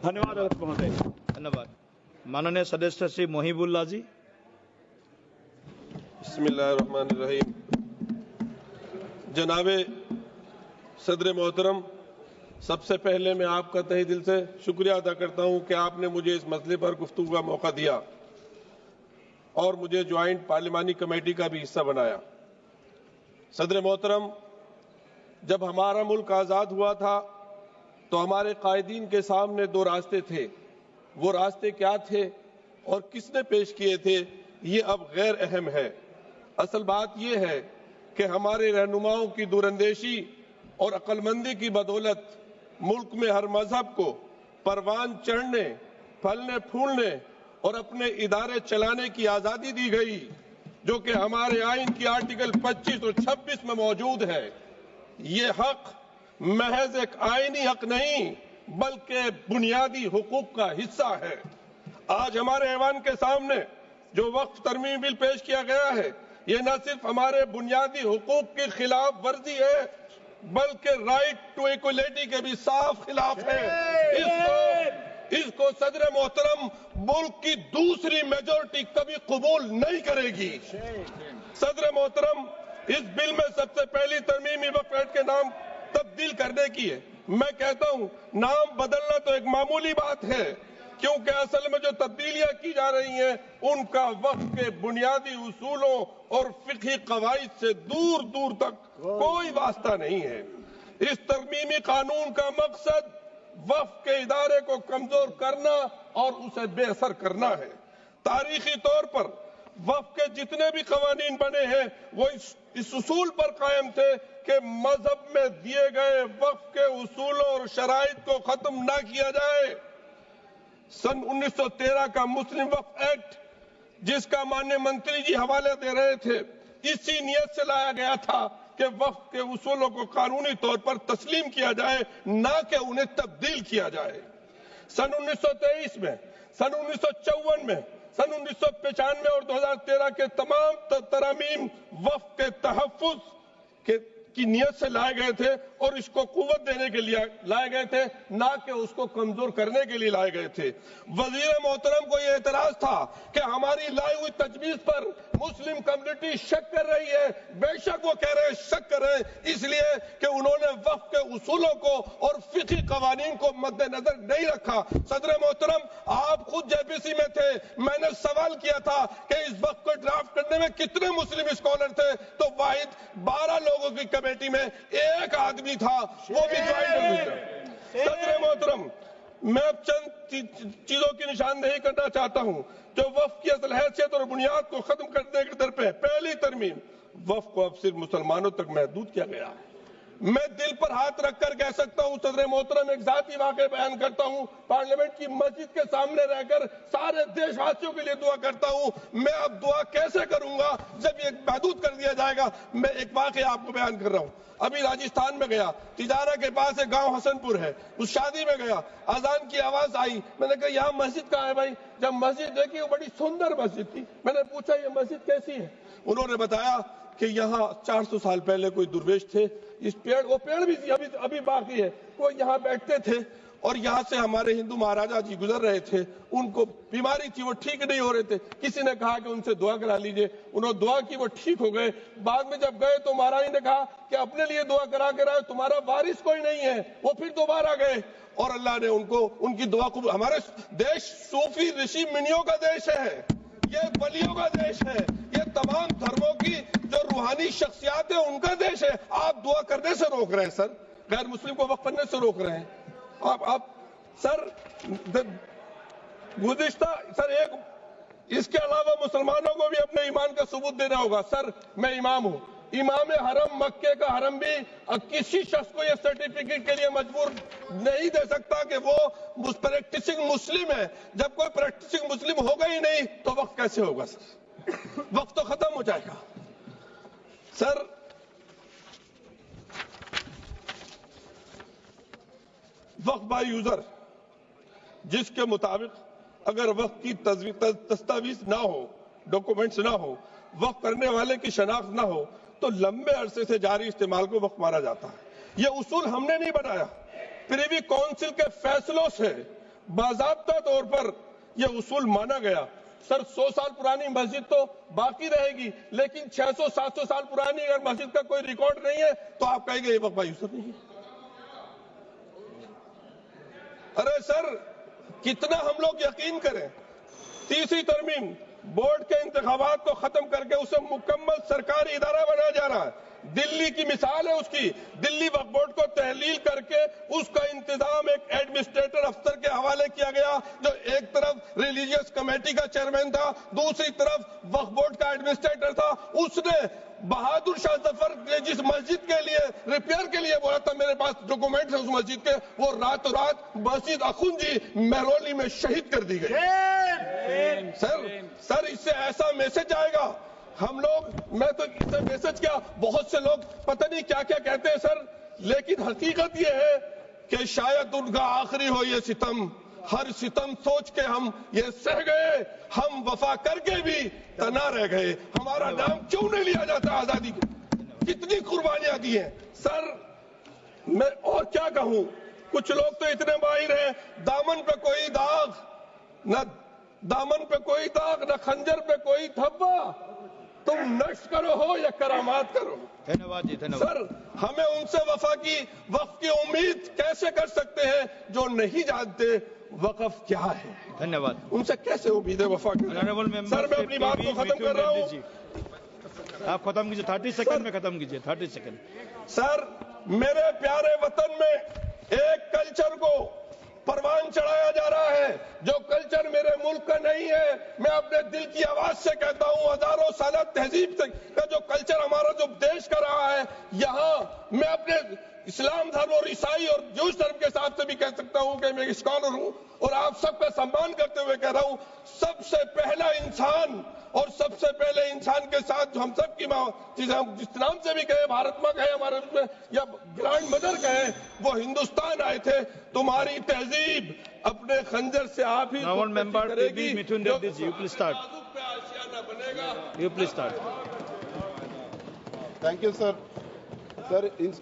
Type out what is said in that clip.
धन्यवाद अध्यक्ष महोदय। धन्यवाद। माननीय सदस्य श्री मोहिबुल्लाह जी। बिस्मिल्लाहिर्रहमानिर्रहीम। जनाबे सदर मोहतरम, सबसे पहले मैं आपका तहे दिल से शुक्रिया अदा करता हूं कि आपने मुझे इस मसले पर गुफ्तगू का मौका दिया और मुझे ज्वाइंट पार्लिमानी कमेटी का भी हिस्सा बनाया। सदर मोहतरम, जब हमारा मुल्क आज़ाद हुआ था तो हमारे कायदीन के सामने दो रास्ते थे। वो रास्ते क्या थे और किसने पेश किए थे, ये अब गैर अहम है। असल बात यह है कि हमारे रहनुमाओं की दूरंदेशी और अक्लमंदी की बदौलत मुल्क में हर मजहब को परवान चढ़ने, फलने फूलने और अपने इदारे चलाने की आजादी दी गई, जो कि हमारे आइन की आर्टिकल 25 और 26 में मौजूद है। ये हक महज एक आईनी हक नहीं बल्कि बुनियादी हुकूक का हिस्सा है। आज हमारे ऐवान के सामने जो वक्फ तरमीम बिल पेश किया गया है, ये न सिर्फ हमारे बुनियादी हुकूक की खिलाफ वर्जी है बल्कि राइट टू इक्वलिटी के भी साफ खिलाफ है। इसको सदर मोहतरम मुल्क की दूसरी मेजोरिटी कभी कबूल नहीं करेगी। सदर मोहतरम, इस बिल में सबसे पहली तरमीमी वक्फ एक्ट के नाम तब्दील करने की है। मैं कहता हूं नाम बदलना तो एक मामूली बात है, क्योंकि असल में जो तब्दीलियां की जा रही हैं उनका वक्फ के बुनियादी उसूलों और फिक़ही कवाइद से दूर दूर तक कोई वास्ता नहीं है। इस तरमीमी कानून का मकसद वक्फ के इदारे को कमजोर करना और उसे बेअसर करना है। तारीखी तौर पर वक्फ के जितने भी कवानीन बने हैं वो इस उसूल पर कायम थे कि मजहब में दिए गए वक्फ के उसूलों और शराइत को खत्म ना किया जाए। सन 1913 का मुस्लिम वक्फ एक्ट, जिसका माननीय मंत्री जी हवाले दे रहे थे, इसी नियत से लाया गया था कि वक्फ के उसूलों को कानूनी तौर पर तस्लीम किया जाए, ना कि उन्हें तब्दील किया जाए। सन 1923 में, सन 1954 में, सन 1995 और 2013 के तमाम तरामीम वक्फ के तहफ़्फ़ुज़ की नियत से लाए गए थे और इसको कुव्वत देने के लिए लाए गए थे, ना कि उसको कमजोर करने के लिए लाए गए थे। वजीर मोहतरम को यह एतराज था कि हमारी लाई हुई तजवीज पर मुस्लिम कम्युनिटी शक कर रही है। बेशक वो कह रहे हैं शक कर रहे हैं, इसलिए कि उन्होंने वक्फ के उसूलों को और फिक़ही कवानीन को मद्देनजर नहीं रखा। सदर मोहतरम, आप खुद जेपीसी में थे, मैंने सवाल किया था कि इस वक्फ को ड्राफ्ट करने में कितने मुस्लिम स्कॉलर थे, तो वाहिद 12 लोगों की कमेटी में एक आदमी था, वो भी ज्वाइंट। सदर मोहतरम, मैं अब चंद चीजों की निशानदेही करना चाहता हूं जो वक्फ की असल हैसियत और बुनियाद को खत्म करने की तरफ है। पहली तरमीम, वक्फ को अब सिर्फ मुसलमानों तक महदूद किया गया है। मैं दिल पर हाथ रखकर कह सकता हूं सदर मोहतरम, एक जाती वाक़या बयान करता हूं, पार्लियामेंट की मस्जिद के सामने रहकर सारे देशवासियों के लिए दुआ करता हूं। मैं अब दुआ कैसे करूंगा जब ये महदूद कर दिया जाएगा। मैं एक वाक़या आपको बयान कर रहा हूं। अभी राजस्थान में गया, तिजारा के पास एक गांव हसनपुर है, उस शादी में गया, अजान की आवाज आई। मैंने कहा यहाँ मस्जिद कहाँ है भाई? जब मस्जिद देखी वो बड़ी सुंदर मस्जिद थी। मैंने पूछा ये मस्जिद कैसी है? उन्होंने बताया कि यहाँ 400 साल पहले कोई दुर्वेश थे, इस पेड़, वो पेड़ भी अभी बाकी है, वो यहाँ बैठते थे और यहाँ से हमारे हिंदू महाराजा जी गुजर रहे थे, उनको बीमारी थी, वो ठीक नहीं हो रहे थे। किसी ने कहा कि उनसे दुआ करा लीजिए, उन्होंने दुआ की, वो ठीक हो गए। बाद में जब गए तो महारानी ने कहा कि अपने लिए दुआ करा के रहे, तुम्हारा वारिस कोई नहीं है। वो फिर दोबारा गए और अल्लाह ने उनको उनकी दुआ को। हमारे देश सूफी ऋषि मुनियों का देश है, ये वलियों का देश है, ये तमाम धर्मों की जो रूहानी शख्सियात है उनका देश है। आप दुआ करने से रोक रहे हैं सर, गैर मुस्लिम को वक्फ करने से रोक रहे हैं आप सर। गुज़िश्ता सर, एक इसके अलावा मुसलमानों को भी अपने ईमान का सबूत देना होगा। सर, मैं इमाम हूं, इमाम हरम मक्के का हरम भी किसी शख्स को यह सर्टिफिकेट के लिए मजबूर नहीं दे सकता कि वो प्रैक्टिसिंग मुस्लिम है। जब कोई प्रैक्टिसिंग मुस्लिम होगा ही नहीं तो वक्त कैसे होगा सर? वक्त तो खत्म हो जाएगा सर। वक्त बाय यूजर, जिसके मुताबिक अगर वक्त की दस्तावेज ना हो, डॉक्यूमेंट्स ना हो, वक्त करने वाले की शनाख्त ना हो, तो लंबे अरसे से जारी इस्तेमाल को वक्त माना जाता है। यह उसूल हमने नहीं बनाया, प्रीवी काउंसिल के फैसलों से बाज़ाब्ता तौर पर यह उसूल माना गया। सर 100 साल पुरानी मस्जिद तो बाकी रहेगी, लेकिन 600-700 साल पुरानी अगर मस्जिद का कोई रिकॉर्ड नहीं है तो आप कहेंगे ये वक्फ यूसुफ नहीं है। अरे सर कितना हम लोग यकीन करें। तीसरी तरमीम बोर्ड के इंतखाबात को खत्म करके उसे मुकम्मल सरकारी इदारा बनाया जा रहा है। दिल्ली की मिसाल है उसकी। दिल्ली वक्फ बोर्ड को तहलील करके उसका इंतजाम एक एडमिनिस्ट्रेटर अफसर के हवाले किया गया, जो एक तरफ रिलीजियस कमेटी का चेयरमैन था, दूसरी तरफ वक्फ बोर्ड का एडमिनिस्ट्रेटर था। उसने बहादुर शाह जफर ने जिस मस्जिद के लिए रिपेयर के लिए बोला था, मेरे पास डॉक्यूमेंट्स है उस मस्जिद के, वो रातों रात मस्जिद अखुंजी महरौली में शहीद कर दी गई। सर इससे ऐसा मैसेज आएगा। हम लोग, मैं तो इससे मैसेज क्या, बहुत से लोग पता नहीं क्या क्या कहते हैं सर, लेकिन हकीकत ये है कि शायद उनका आखिरी हो ये सितम। हर सितम सोच के हम ये सह गए, हम वफा करके भी तना रह गए। हमारा नाम क्यों नहीं लिया जाता आजादी के? कितनी कुर्बानियां दी हैं सर। मैं और क्या कहूं, कुछ लोग तो इतने माहिर हैं, दामन पे कोई दाग न, दामन पे कोई दाग न खंजर पे कोई धब्बा, तुम नष्ट करो हो या करामात करो। धन्यवाद जी, धन्यवाद। सर हमें उनसे वक्फ की उम्मीद कैसे कर सकते हैं जो नहीं जानते वक्फ क्या है? धन्यवाद। उनसे कैसे उम्मीद है वफा की? सर मैं अपनी बात को खत्म कर रहा हूँ। आप खत्म कीजिए, 30 सेकंड में खत्म कीजिए, 30 सेकंड। सर मेरे प्यारे वतन में एक कल्चर को परवान चढ़ाया जा रहा है, जो कल्चर मेरे मुल्क का नहीं है। मैं अपने दिल की आवाज से कहता हूं, हजारों साल तहजीब का जो कल्चर हमारा जो देश का रहा है, यहाँ मैं अपने इस्लाम धर्म और ईसाई और जूस धर्म के हिसाब से भी कह सकता हूं कि मैं स्कॉलर हूं, और आप सबका सम्मान करते हुए कह रहा हूं, सबसे पहला इंसान और सबसे पहले इंसान के साथ जो हम सब की हम जिस नाम से भी कहे, भारत माँ कहे हमारे उसमें, या ग्रैंड मदर कहे, वो हिंदुस्तान आए थे। तुम्हारी तहजीब अपने खंजर से आप ही करेगी। मिथुन Reddy ji, you please start. बनेगा। You please start. Thank you sir.